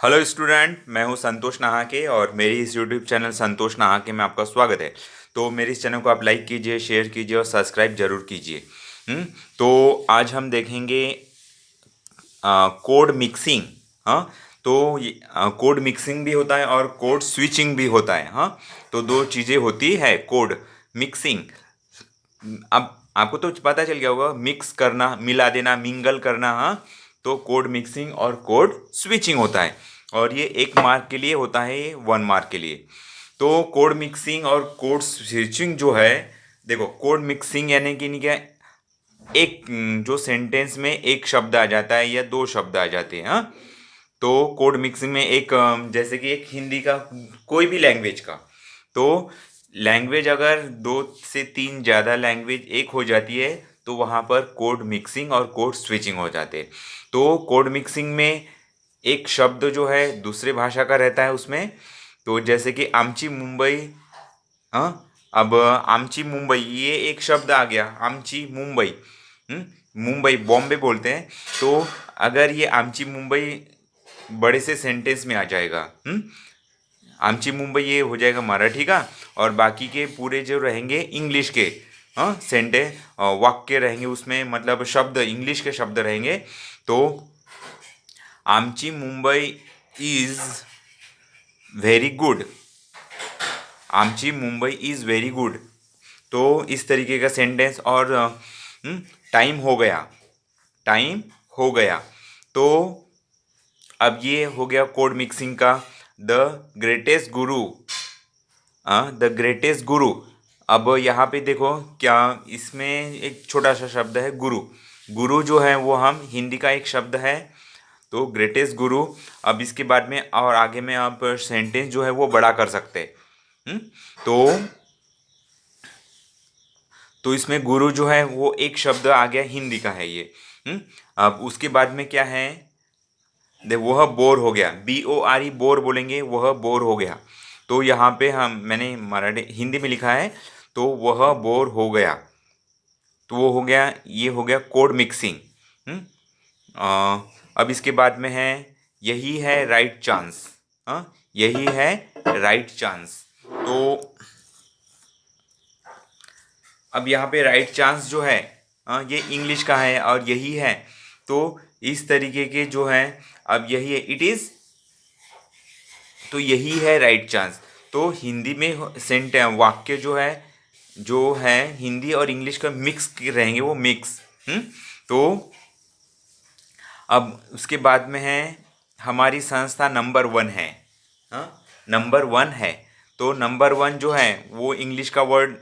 Hello student, मैं हूं संतोष नहाके और मेरी इस यूट्यूब चैनल संतोष नहाके में आपका स्वागत है। तो मेरे इस चैनल को आप लाइक कीजिए, शेयर कीजिए और सब्सक्राइब जरूर कीजिए। तो आज हम देखेंगे कोड मिक्सिंग। हाँ, तो कोड मिक्सिंग भी होता है और कोड स्विचिंग भी होता है। हाँ, तो दो चीज़ें होती है कोड मिक्सिंग। अब आपको तो पता चल गया होगा, मिक्स करना, मिला देना, मिंगल करना। हाँ, तो कोड मिक्सिंग और कोड स्विचिंग होता है और ये 1 मार्क के लिए होता है, ये 1 मार्क के लिए। तो कोड मिक्सिंग और कोड स्विचिंग जो है, देखो कोड मिक्सिंग यानी कि नहीं क्या, एक जो सेंटेंस में एक शब्द आ जाता है या दो शब्द आ जाते हैं। हाँ, तो कोड मिक्सिंग में एक जैसे कि एक हिंदी का, कोई भी लैंग्वेज का, तो लैंग्वेज अगर 2 से 3 ज़्यादा लैंग्वेज एक हो जाती है तो वहाँ पर कोड मिक्सिंग और कोड स्विचिंग हो जाते हैं। तो कोड मिक्सिंग में एक शब्द जो है दूसरे भाषा का रहता है उसमें। तो जैसे कि आमची मुंबई। हाँ, अब आमची मुंबई ये एक शब्द आ गया, आमची मुंबई। मुंबई बॉम्बे बोलते हैं। तो अगर ये आमची मुंबई बड़े से सेंटेंस में आ जाएगा, आमची मुंबई ये हो जाएगा मराठी का, और बाकी के पूरे जो रहेंगे इंग्लिश के। हाँ, वाक्य रहेंगे उसमें, मतलब शब्द इंग्लिश के शब्द रहेंगे। तो आमची मुंबई इज वेरी गुड, आमची मुंबई इज़ वेरी गुड। तो इस तरीके का सेंटेंस। और टाइम हो गया, टाइम हो गया। तो अब ये हो गया कोड मिक्सिंग का। The greatest Guru, the greatest गुरु। अब यहाँ पे देखो क्या, इसमें एक छोटा सा शब्द है गुरु। गुरु जो है वो हम हिंदी का एक शब्द है, तो ग्रेटेस्ट गुरु। अब इसके बाद में और आगे में आप सेंटेंस जो है वो बड़ा कर सकते हैं। तो इसमें गुरु जो है वो एक शब्द आ गया, हिंदी का है ये। अब उसके बाद में क्या है, वह बोर हो गया, BORE बोर बोलेंगे, वह बोर हो गया। तो यहाँ पे मैंने मराठी हिंदी में लिखा है, तो वह बोर हो गया। तो वो हो गया, ये हो गया कोड मिक्सिंग। अब इसके बाद में है, यही है राइट चांस। यही है राइट चांस। तो अब यहाँ पे राइट चांस जो है, ये इंग्लिश का है और यही है। तो इस तरीके के जो है, अब यही है, इट इज़, तो यही है राइट चांस। तो हिंदी में वाक्य जो है हिंदी और इंग्लिश का मिक्स रहेंगे, वो मिक्स। तो अब उसके बाद में है, हमारी संस्था नंबर 1 है। नंबर 1 है। तो नंबर 1 जो है वो इंग्लिश का वर्ड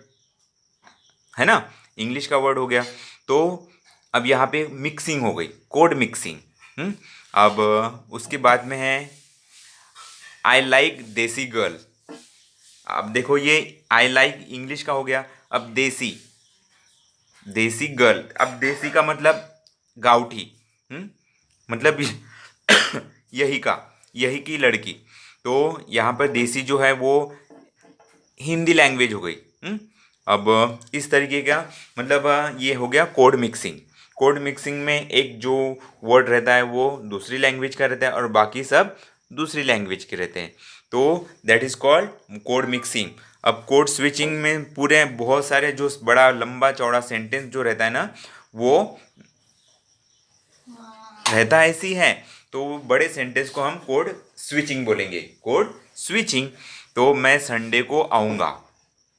है ना, इंग्लिश का वर्ड हो गया। तो अब यहाँ पे मिक्सिंग हो गई, कोड मिक्सिंग। अब उसके बाद में है, आई लाइक देसी गर्ल। अब देखो ये आई लाइक इंग्लिश का हो गया, अब देसी, देसी गर्ल। अब देसी का मतलब गाउठी, मतलब यही की लड़की। तो यहाँ पर देसी जो है वो हिंदी लैंग्वेज हो गई। अब इस तरीके का, मतलब ये हो गया कोड मिक्सिंग। कोड मिक्सिंग में एक जो वर्ड रहता है वो दूसरी लैंग्वेज का रहता है और बाकी सब दूसरी लैंग्वेज के रहते हैं। तो that is called code mixing. अब कोड स्विचिंग में पूरे बहुत सारे जो बड़ा लंबा चौड़ा सेंटेंस जो रहता है ना, वो रहता ऐसी है। तो बड़े सेंटेंस को हम कोड स्विचिंग बोलेंगे, कोड स्विचिंग। तो मैं संडे को आऊँगा,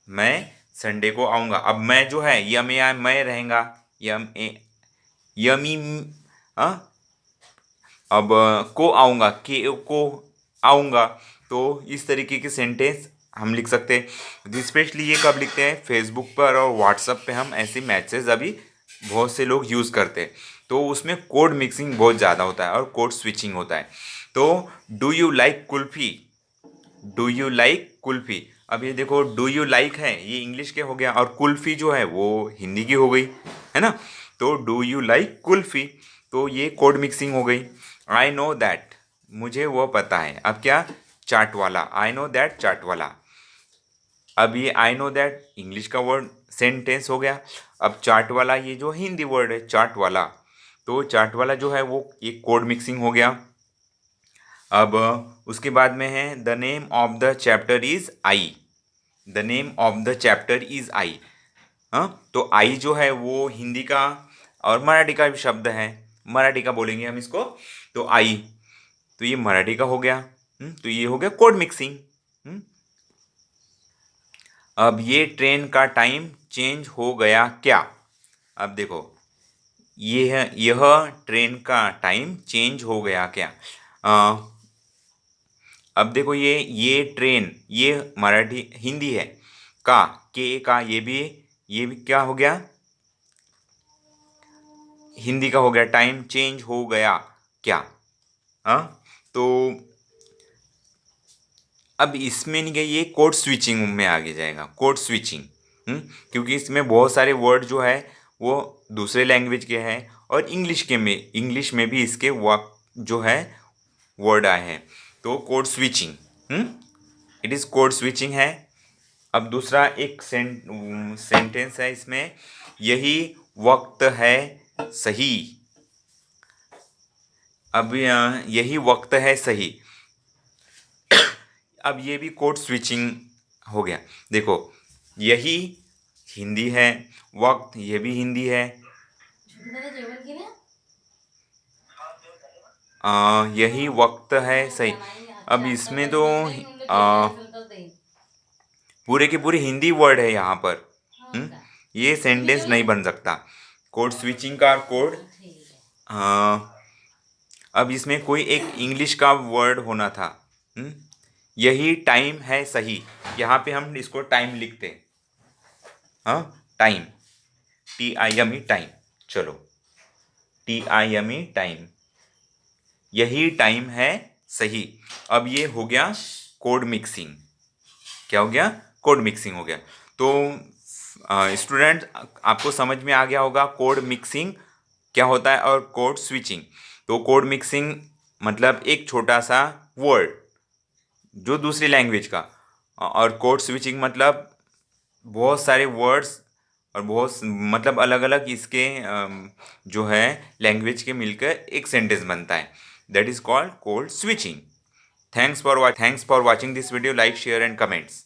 मैं संडे को आऊँगा। अब मैं जो है यम या मैं रहेगा, यमी। अब को आऊँगा, के को आऊँगा। तो इस तरीके के सेंटेंस हम लिख सकते हैं। स्पेशली ये कब लिखते हैं, फेसबुक पर और व्हाट्सएप पे हम ऐसे मैसेज अभी बहुत से लोग यूज़ करते हैं। तो उसमें कोड मिक्सिंग बहुत ज़्यादा होता है और कोड स्विचिंग होता है। तो do you like kulfi, do you like kulfi. अब ये देखो, डू यू लाइक है ये इंग्लिश के हो गया और कुल्फ़ी जो है वो हिंदी की हो गई, है ना। तो डू यू लाइक कुल्फ़ी, तो ये कोड मिक्सिंग हो गई। आई नो दैट, मुझे वो पता है। अब क्या, चाट वाला, आई नो दैट चाट वाला। अब ये आई नो दैट इंग्लिश का वर्ड सेंटेंस हो गया। अब चाट वाला ये जो हिंदी वर्ड है चाट वाला, तो चाट वाला जो है वो एक कोड मिक्सिंग हो गया। अब उसके बाद में है the name of the chapter is I. The name of the chapter is I. हाँ, तो आई जो है वो हिंदी का और मराठी का भी शब्द है, मराठी का बोलेंगे हम इसको। तो आई, तो ये मराठी का हो गया। तो ये हो गया कोड मिक्सिंग। अब ये ट्रेन का टाइम चेंज हो गया क्या? अब देखो, यह ट्रेन का टाइम चेंज हो गया क्या? अब देखो, ये ट्रेन, ये मराठी हिंदी है, का के का ये भी क्या हो गया? हिंदी का हो गया। टाइम चेंज हो गया क्या? हाँ, तो अब इसमें नहीं गई, ये कोड स्विचिंग में आगे जाएगा, कोड स्विचिंग। क्योंकि इसमें बहुत सारे वर्ड जो है वो दूसरे लैंग्वेज के हैं और इंग्लिश में भी इसके जो है वर्ड आए हैं। तो code switching, it is code switching है। अब दूसरा एक सेंटेंस है इसमें, यही वक्त है सही। अब यही वक्त है सही। अब ये भी कोड स्विचिंग हो गया। देखो, यही हिंदी है, वक्त ये भी हिंदी है। यही वक्त है सही। अब इसमें तो पूरे के पूरे हिंदी वर्ड है यहाँ पर। ये सेंटेंस नहीं बन सकता कोड स्विचिंग का कोड। अब इसमें कोई एक इंग्लिश का वर्ड होना था। यही टाइम है सही, यहाँ पे हम इसको टाइम लिखते हैं। हाँ, टाइम, TIME टाइम। चलो, TIME टाइम, यही टाइम है सही। अब ये हो गया कोड मिक्सिंग। क्या हो गया? कोड मिक्सिंग हो गया। तो स्टूडेंट, आपको समझ में आ गया होगा कोड मिक्सिंग क्या होता है और कोड स्विचिंग। तो कोड मिक्सिंग मतलब एक छोटा सा वर्ड जो दूसरी लैंग्वेज का, और कोड स्विचिंग मतलब बहुत सारे वर्ड्स और बहुत मतलब अलग अलग इसके जो है लैंग्वेज के मिलकर एक सेंटेंस बनता है। That is called code switching. Thanks for watching this video. Like, share and comments.